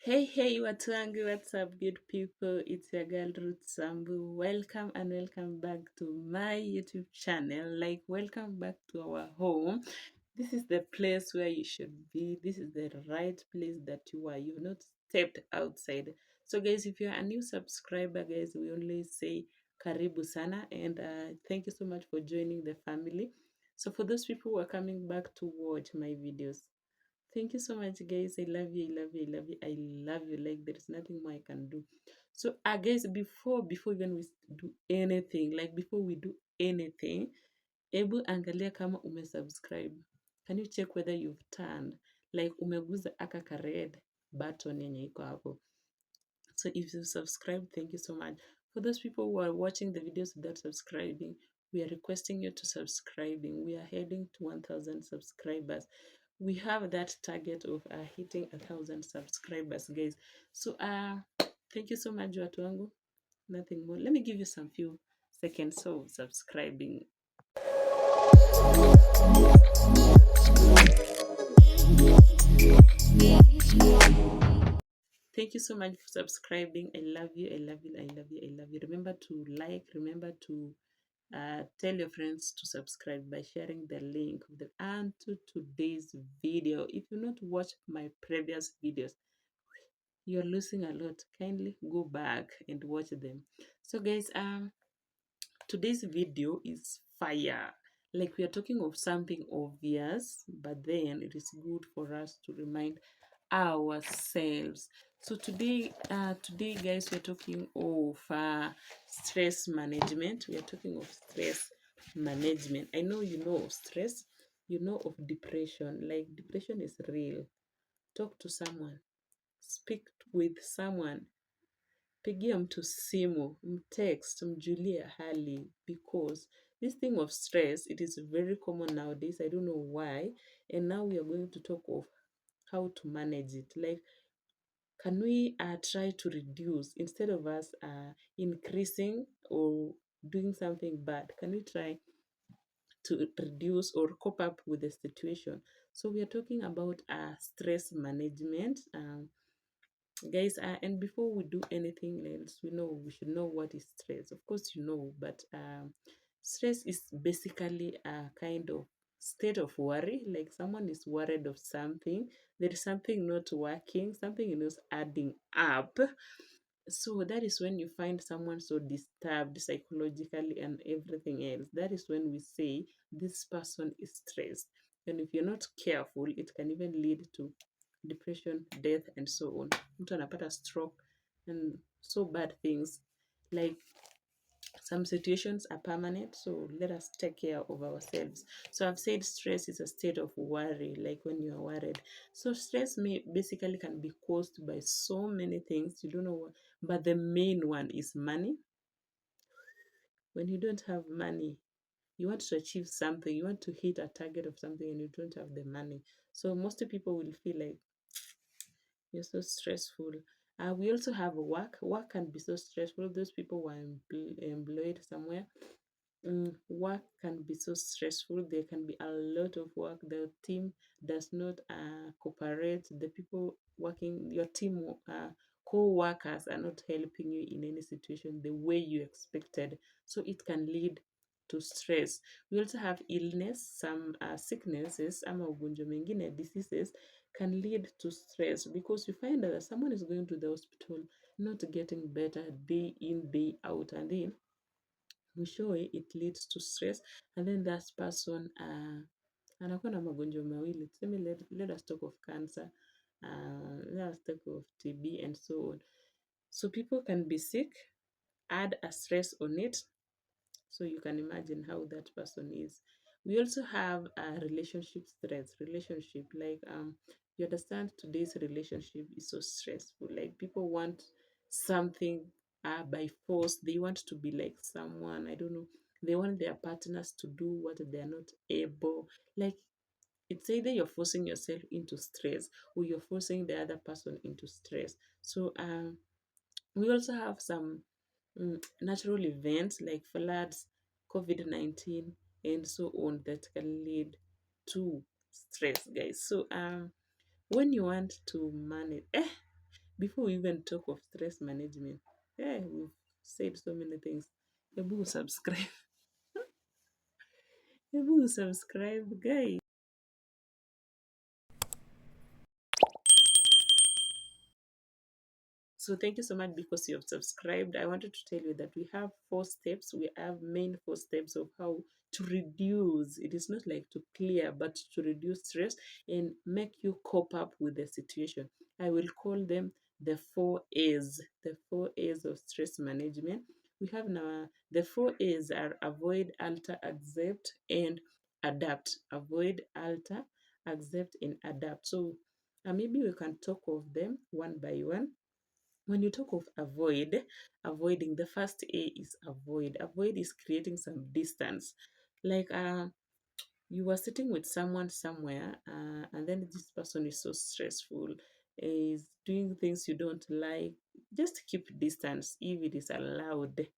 Hey, watu wangu, what's up, good people? It's your girl Ruth Sambu. Welcome and welcome back to my YouTube channel. Welcome back to our home. This is the place where you should be. This is the right place that you are. You've not stepped outside. So, guys, if you're a new subscriber, guys, we only say karibu sana, and thank you so much for joining the family. So, for those people who are coming back to watch my videos, thank you so much, guys. I love you. I love you. I love you. I love you. Like there is nothing more I can do. So, guys, before even we do anything, before we do anything, ebu angalia kama umesubscribe. Can you check whether you've turned? Umeguza aka ka red button yenye iko hapo. So if you subscribe, thank you so much. For those people who are watching the videos without subscribing, we are requesting you to subscribing. We are heading to 1,000 subscribers. We have that target of hitting 1,000 subscribers, guys. So thank you so much, watu wangu. Nothing more. Let me give you some few seconds of subscribing. Thank you so much for subscribing. I love you. I love you. I love you. I love you. Remember to like. Remember to tell your friends to subscribe by sharing the link of and to today's video. If you not watch my previous videos, you're losing a lot. Kindly go back and watch them. So, guys, today's video is fire. Like we are talking of something obvious, but then it is good for us to remind ourselves. So today guys, we're talking of stress management. We are talking of stress management. I know you know of stress, you know of depression. Like depression is real. Talk to someone, speak with someone, pigia mtu simu, mtext, mjulie hali, because this thing of stress, it is very common nowadays. I don't know why. And now we are going to talk of how to manage it. Like, can we try to reduce, instead of us increasing or doing something bad, can we try to reduce or cope up with the situation? So we are talking about stress management, guys. And before we do anything else, we should know what is stress. Of course, but stress is basically a kind of state of worry. Like someone is worried of something, there is something not working, something is adding up. So that is when you find someone so disturbed psychologically and everything else. That is when we say this person is stressed. And if you're not careful, it can even lead to depression, death, and so on. Mtu anapata stroke and so bad things. Like some situations are permanent, so let us take care of ourselves. So I've said stress is a state of worry, like when you are worried. So stress may basically can be caused by so many things. You don't know what, but the main one is money. When you don't have money, you want to achieve something, you want to hit a target of something, and you don't have the money. So most people will feel like you're so stressful. We also have work. Work can be so stressful. Those people who are employed somewhere, work can be so stressful. There can be a lot of work. The team does not cooperate. The people working, your team co-workers are not helping you in any situation the way you expected. So it can lead to stress. We also have illness. Some sicknesses, ama ugonjwa mengine, diseases can lead to stress, because you find that someone is going to the hospital not getting better day in day out, and then mwishowe it leads to stress, and then that person anakuwa na magonjwa mawili. Tuseme let us talk of cancer, let us talk of TB and so on. So people can be sick, add a stress on it, so you can imagine how that person is. We also have relationship stress. Relationship, like you understand today's relationship is so stressful. Like people want something by force. They want to be like someone. I don't know. They want their partners to do what they are not able. Like it's either you're forcing yourself into stress or you're forcing the other person into stress. So we also have some natural events like floods, COVID-19, and so on that can lead to stress, guys. So when you want to manage, before we even talk of stress management, yeah, we've said so many things. Ebu subscribe. Ebu subscribe, guys. So thank you so much because you have subscribed. I wanted to tell you that we have 4 steps. We have main 4 steps of how to reduce. It is not like to clear, but to reduce stress and make you cope up with the situation. I will call them the 4 A's. The 4 A's of stress management. We have now the 4 A's are avoid, alter, accept, and adapt. Avoid, alter, accept, and adapt. So maybe we can talk of them one by one. When you talk of avoiding, the first A is avoid. Avoid is creating some distance. Like you are sitting with someone somewhere, and then this person is so stressful, is doing things you don't like. Just keep distance if it is allowed,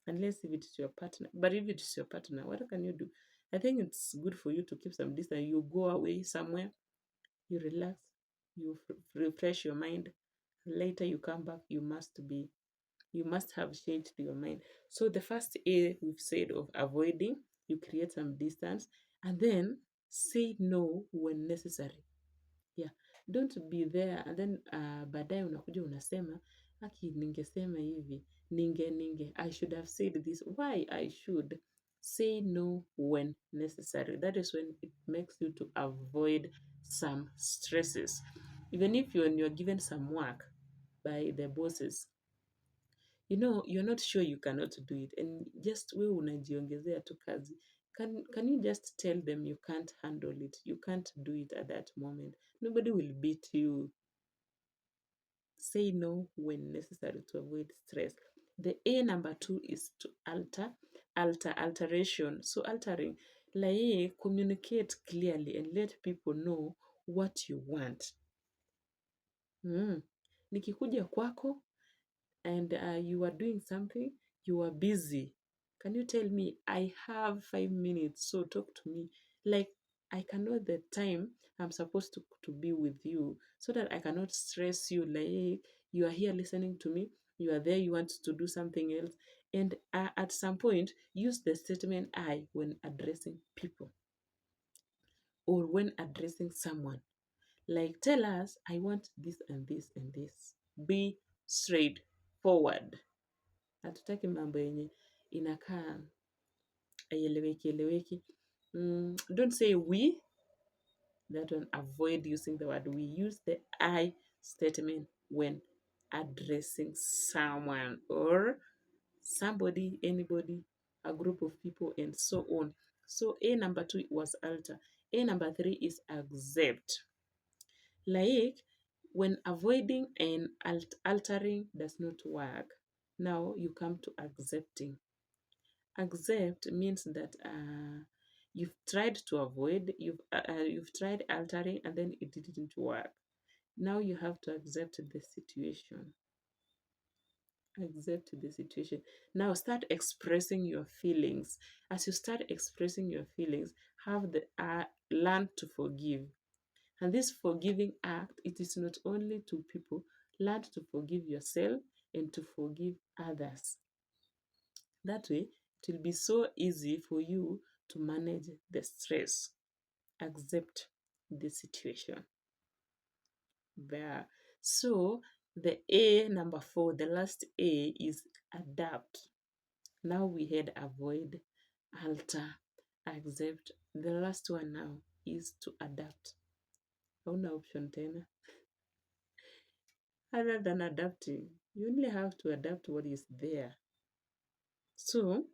unless if it is your partner. But if it is your partner, what can you do? I think it's good for you to keep some distance. You go away somewhere, you relax, you refresh your mind. Later you come back, you must have changed your mind. So the first A we've said of avoiding, you create some distance, and then say no when necessary. Yeah, don't be there and then baadaye unakuja unasema aki, ningesema hivi, ninge I should have said this. Why I should? Say no when necessary. That is when it makes you to avoid some stresses. Even if when you're given some work by the bosses, you're not sure you cannot do it, and just we unajiongezea tu kazi. Can you just tell them you can't handle it, you can't do it at that moment? Nobody will beat you. Say no when necessary to avoid stress. The A number 2 is to alteration. So altering, like communicate clearly and let people know what you want. Nikikuja kwako and you are doing something, you are busy. Can you tell me, I have 5 minutes, so talk to me. Like, I can know the time I'm supposed to be with you so that I cannot stress you. Like, hey, you are here listening to me, you are there, you want to do something else. And at some point, use the statement I when addressing people or when addressing someone. Like, tell us, I want this and this and this. Be straightforward. Hatutaki mambo yenye inakaa haieleweki eleweki. Don't say we. That one, avoid using the word we. Use the I statement when addressing someone or somebody, anybody, a group of people, and so on. So A number 2 was alter. A number 3 is accept. Like when avoiding and altering does not work, now you come to accepting. Accept means that you've tried to avoid, you've tried altering, and then it didn't work. Now you have to accept the situation. Accept the situation. Now start expressing your feelings. As you start expressing your feelings, have the learn to forgive. And this forgiving act, it is not only to people. Learn to forgive yourself and to forgive others. That way, it will be so easy for you to manage the stress. Accept the situation. There. So, the A number 4, the last A is adapt. Now we had avoid, alter, accept. The last one now is to adapt. Hauna option tena. Other than adapting, you only have to adapt what is there. So,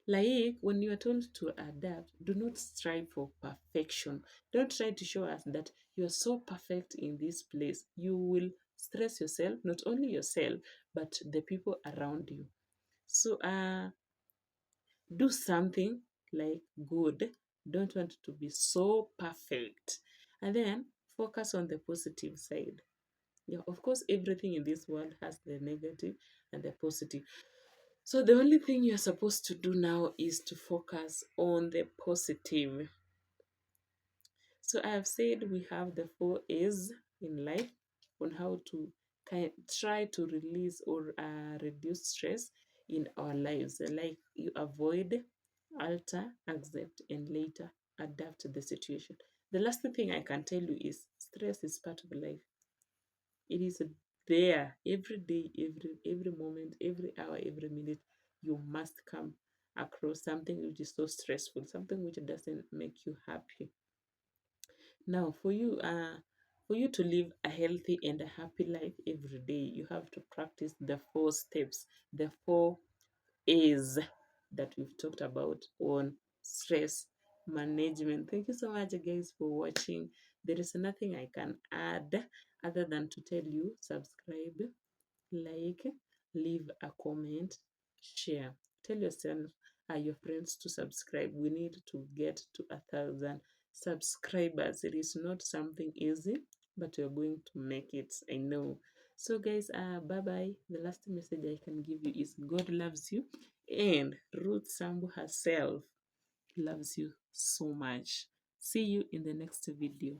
like when you are told to adapt, do not strive for perfection. Don't try to show us that you are so perfect in this place. You will stress yourself, not only yourself, but the people around you. So, do something like good. Don't want to be so perfect. And then focus on the positive side. Yeah, of course, everything in this world has the negative and the positive. So the only thing you're supposed to do now is to focus on the positive. So I have said we have the 4 A's in life on how to try to release or reduce stress in our lives. Like you avoid, alter, accept, and later adapt to the situation. The last thing I can tell you is stress is part of life. It is there every day, every moment, every hour, every minute. You must come across something which is so stressful, something which doesn't make you happy. Now, for you to live a healthy and a happy life every day, you have to practice the 4 steps, the 4 A's that we've talked about on stress management. Thank you so much, guys, for watching. There is nothing I can add other than to tell you subscribe, like, leave a comment, share. Tell yourself, your friends to subscribe. We need to get to 1,000 subscribers. It is not something easy, but we're going to make it. I know. So, guys, bye bye. The last message I can give you is God loves you, and Ruth Sambu herself loves you so much. See you in the next video.